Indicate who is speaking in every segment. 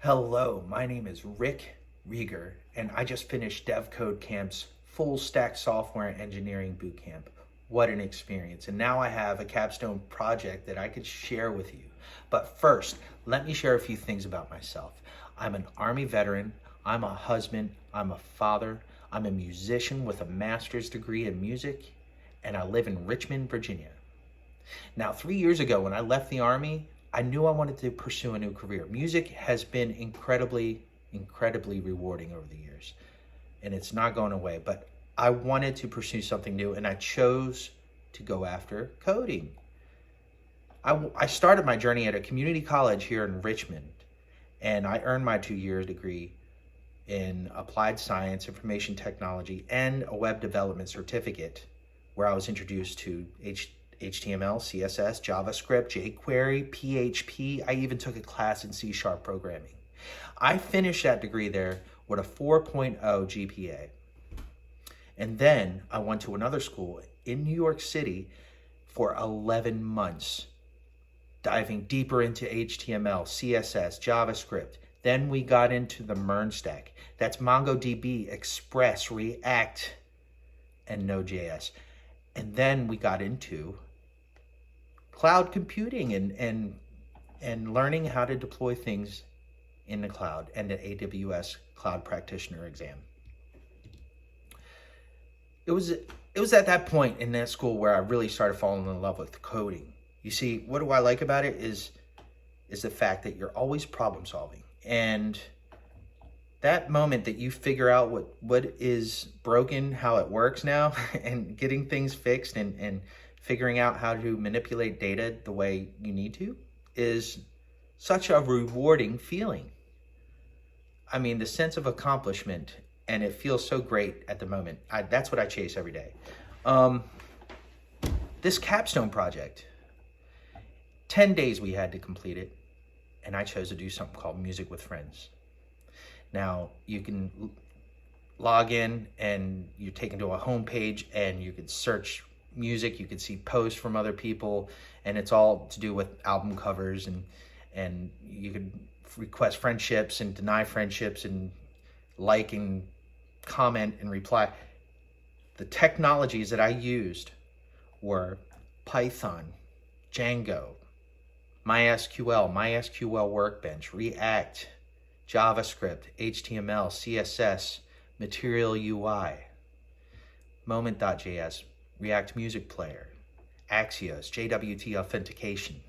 Speaker 1: Hello, my name is Rieger, and I just finished devCodeCamp's full stack software engineering bootcamp. What an experience. And now I have a capstone project that I could share with you. But first, let me share a few things about myself. I'm an Army veteran, I'm a husband, I'm a father, I'm a musician with a master's degree in music, and I live in Richmond, Virginia. Now, 3 years ago, when I left the Army, I knew I wanted to pursue a new career. Music has been incredibly rewarding over the years, and it's not going away. But I wanted to pursue something new, and I chose to go after coding. I started my journey at a community college here in Richmond, and I earned my 2 year degree in applied science, information technology, and a web development certificate, where I was introduced to HTML, CSS, JavaScript, jQuery, PHP. I even took a class in C# programming. I finished that degree there with a 4.0 GPA. And then I went to another school in New York City for 11 months, diving deeper into HTML, CSS, JavaScript. Then we got into the MERN stack. That's MongoDB, Express, React, and Node.js. And then we got into cloud computing and learning how to deploy things in the cloud and the AWS Cloud Practitioner exam. It was at that point in that school where I really started falling in love with coding. You see, what do I like about it is the fact that you're always problem solving. And that moment that you figure out what is broken, how it works now, and getting things fixed and figuring out how to manipulate data the way you need to is such a rewarding feeling. I mean, the sense of accomplishment, and it feels so great at the moment. That's what I chase every day. This capstone project, 10 days we had to complete it, and I chose to do something called Music with Friends. Now, you can log in and you're taken to a home page and you can search music, you can see posts from other people, and it's all to do with album covers, and you can request friendships and deny friendships and like and comment and reply. The technologies that I used were Python, Django, MySQL Workbench, React, JavaScript, HTML, CSS, Material UI, Moment.js, React Music Player, Axios, JWT authentication.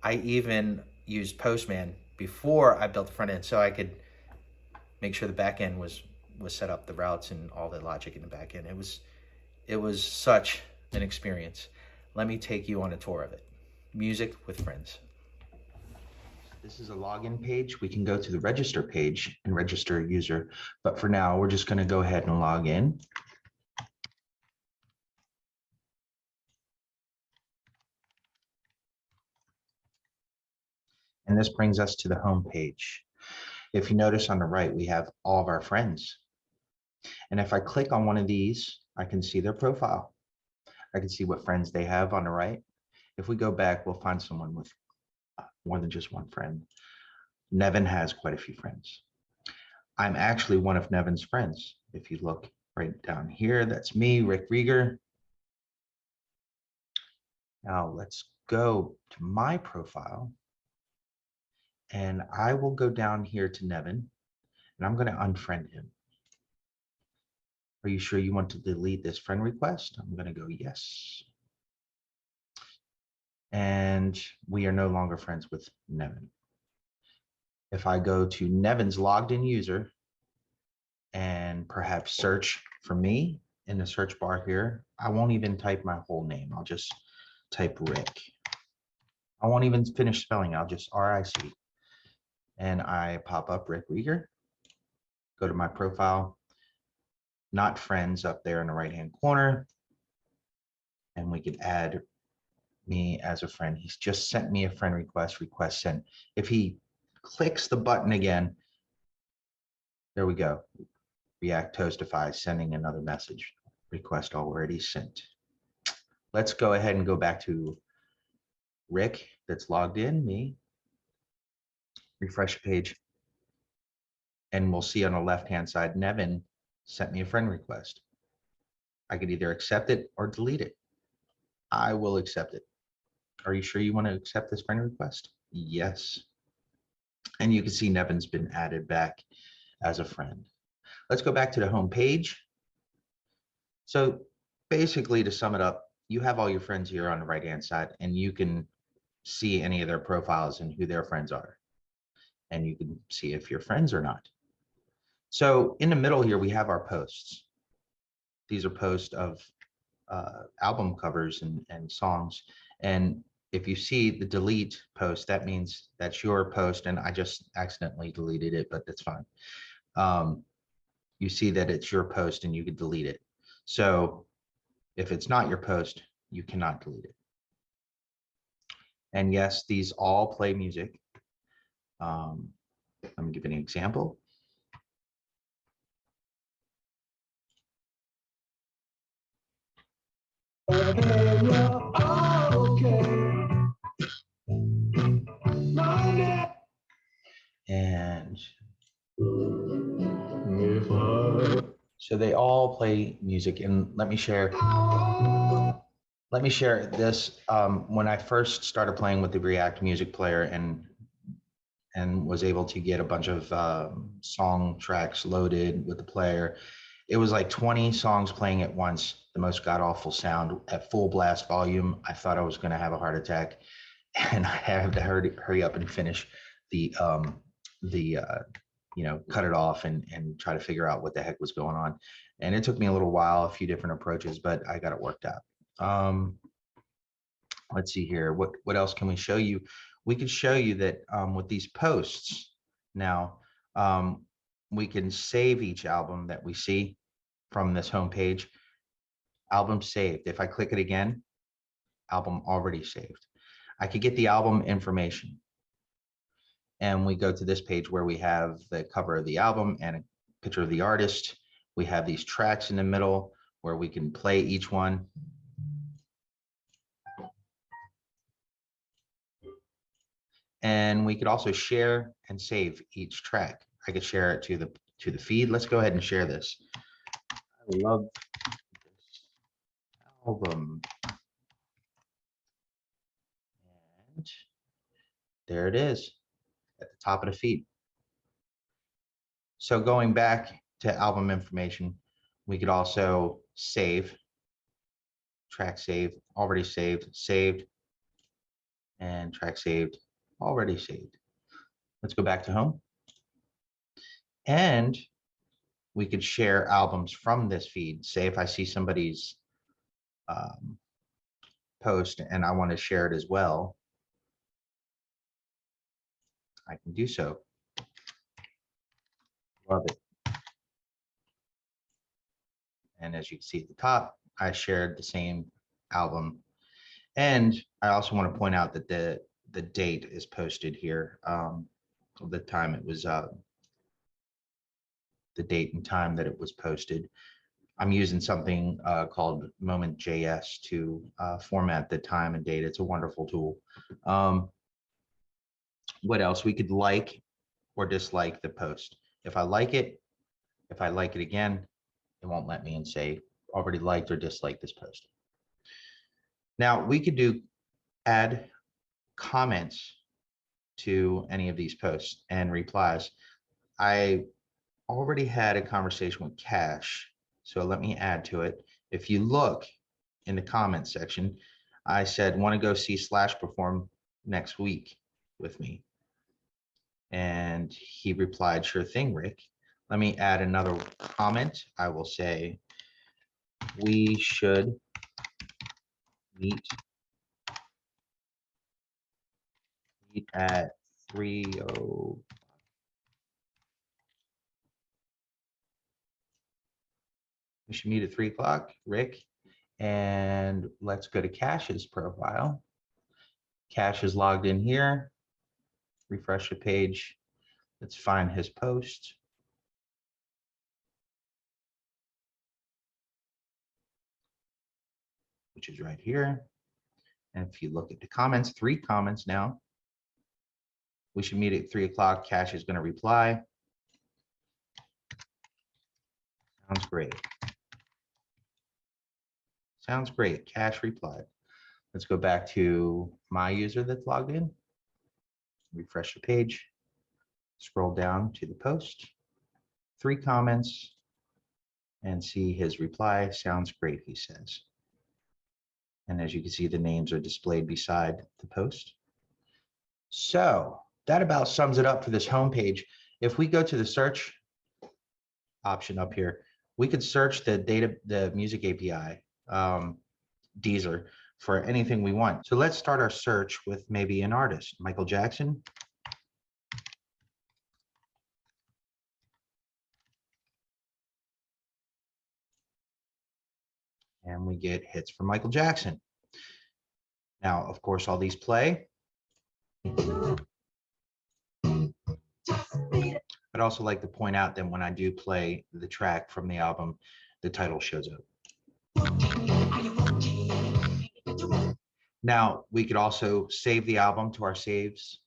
Speaker 1: I even used Postman before I built the front end so I could make sure the back end was set up, the routes and all the logic in the back end. It was such an experience. Let me take you on a tour of it. Music with Friends. This is a login page. We can go to the register page and register a user, but for now, we're just going to go ahead and log in. And this brings us to the home page. If you notice on the right, we have all of our friends. And if I click on one of these, I can see their profile. I can see what friends they have on the right. If we go back, we'll find someone with more than just one friend. Nevin has quite a few friends. I'm actually one of Nevin's friends. If you look right down here, that's me, Rick Rieger. Now let's go to my profile. And I will go down here to Nevin, and I'm going to unfriend him. Are you sure you want to delete this friend request? I'm going to go yes. And we are no longer friends with Nevin. If I go to Nevin's logged in user and perhaps search for me in the search bar here, I won't even type my whole name. I'll just type Rick. I won't even finish spelling. I'll just R-I-C. And I pop up Rick Rieger, go to my profile, not friends up there in the right-hand corner, and we could add me as a friend. He's just sent me a friend request sent. If he clicks the button again, there we go. React Toastify sending another message. Request already sent. Let's go ahead and go back to Rick that's logged in, me.
Speaker 2: refresh the page, and we'll see on the left-hand side, Nevin sent me a friend request. I could either accept it or delete it. I will accept it. Are you sure you want to accept this friend request? Yes. And you can see Nevin's been added back as a friend. Let's go back to the home page. So basically, to sum it up, you have all your friends here on the right-hand side, and you can see any of their profiles and who their friends are. And you can see if you're friends or not. So in the middle here, we have our posts. These are posts of album covers and songs. And if you see the delete post, that means that's your post, and I just accidentally deleted it, but that's fine. You see that it's your post and you can delete it. So if it's not your post, you cannot delete it. And yes, these all play music. Let me give an example. And so they all play music, and let me share this. When I first started playing with the React music player and was able to get a bunch of song tracks loaded with the player, it was like 20 songs playing at once, the most god-awful sound at full blast volume. I thought I was going to have a heart attack, and I had to hurry up and finish the cut it off and try to figure out what the heck was going on. And it took me a little while, a few different approaches, but I got it worked out. Let's see here. What else can we show you? We could show you that with these posts now, we can save each album that we see from this home page. Album saved. If I click it again, album already saved. I could get the album information. And we go to this page where we have the cover of the album and a picture of the artist. We have these tracks in the middle where we can play each one. And we could also share and save each track. I could share it to the feed. Let's go ahead and share this. I love this album. And there it is at the top of the feed. So going back to album information, we could also save, track saved, already saved, saved, and track saved, already saved. Let's go back to home. And we could share albums from this feed. Say if I see somebody's post and I want to share it as well, I can do so. Love it. And as you can see at the top, I shared the same album. And I also want to point out that the date is posted here. The time it was, the date and time that it was posted. I'm using something called Moment.js to format the time and date. It's a wonderful tool. What else? We could like or dislike the post. If I like it again, it won't let me and say already liked or disliked this post. Now we could add comments to any of these posts and replies. I already had a conversation with Cash, so let me add to it. If you look in the comments section, I said, want to go see Slash perform next week with me. And he replied, sure thing, Rick. Let me add another comment. I will say, we should meet at 3:00. We should meet at 3 o'clock, Rick. And let's go to Cash's profile. Cash is logged in here. Refresh the page. Let's find his post. Which is right here. And if you look at the comments, 3 comments now. We should meet at 3 o'clock. Cash is going to reply. Sounds great. Sounds great. Cash replied. Let's go back to my user that's logged in. Refresh the page. Scroll down to the post. 3 comments. And see his reply. Sounds great, he says. And as you can see, the names are displayed beside the post. So that about sums it up for this homepage. If we go to the search option up here, we could search the music API, Deezer, for anything we want. So let's start our search with maybe an artist, Michael Jackson. And we get hits for Michael Jackson. Now, of course, all these play. I'd also like to point out that when I do play the track from the album, the title shows up. Now, we could also save the album to our saved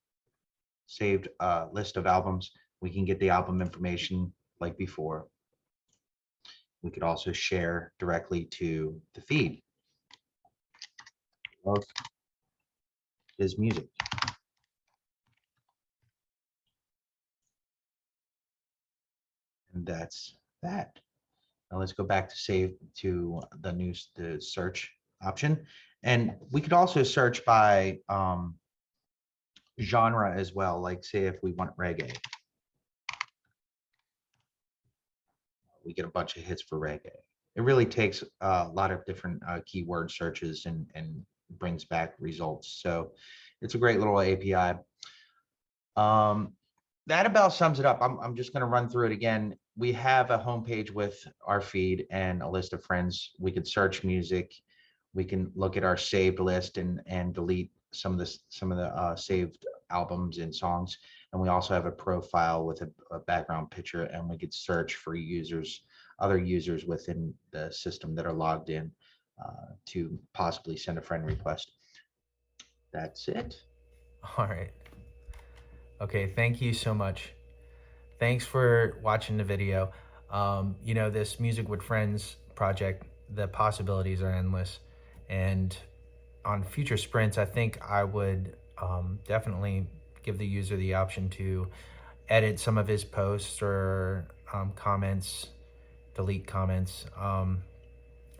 Speaker 2: list of albums. We can get the album information like before. We could also share directly to the feed of his music. And that's that. Now let's go back to save to the search option. And we could also search by genre as well, like say if we want reggae. We get a bunch of hits for reggae. It really takes a lot of different keyword searches and brings back results. So it's a great little API. That about sums it up. I'm just going to run through it again. We have a homepage with our feed and a list of friends. We could search music. We can look at our saved list and delete some of the saved albums and songs. And we also have a profile with a background picture, and we could search for other users within the system that are logged in to possibly send a friend request. That's it.
Speaker 1: All right. Okay, thank you so much. Thanks for watching the video. You know, this Music with Friends project, the possibilities are endless. And on future sprints, I think I would definitely give the user the option to edit some of his posts or comments, delete comments,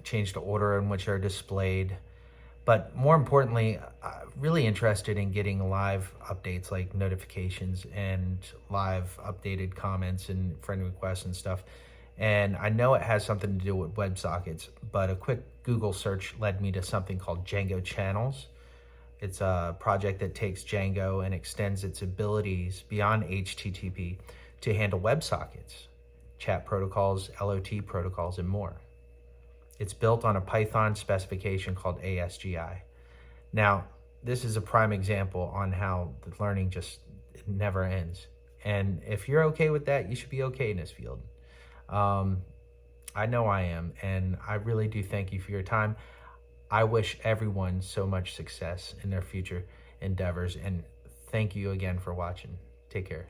Speaker 1: change the order in which they're displayed. But more importantly, really interested in getting live updates like notifications and live updated comments and friend requests and stuff. And I know it has something to do with WebSockets, but a quick Google search led me to something called Django Channels. It's a project that takes Django and extends its abilities beyond HTTP to handle WebSockets, chat protocols, LOT protocols, and more. It's built on a Python specification called ASGI. Now, this is a prime example on how the learning just never ends. And if you're okay with that, you should be okay in this field. I know I am, and I really do thank you for your time. I wish everyone so much success in their future endeavors, and thank you again for watching. Take care.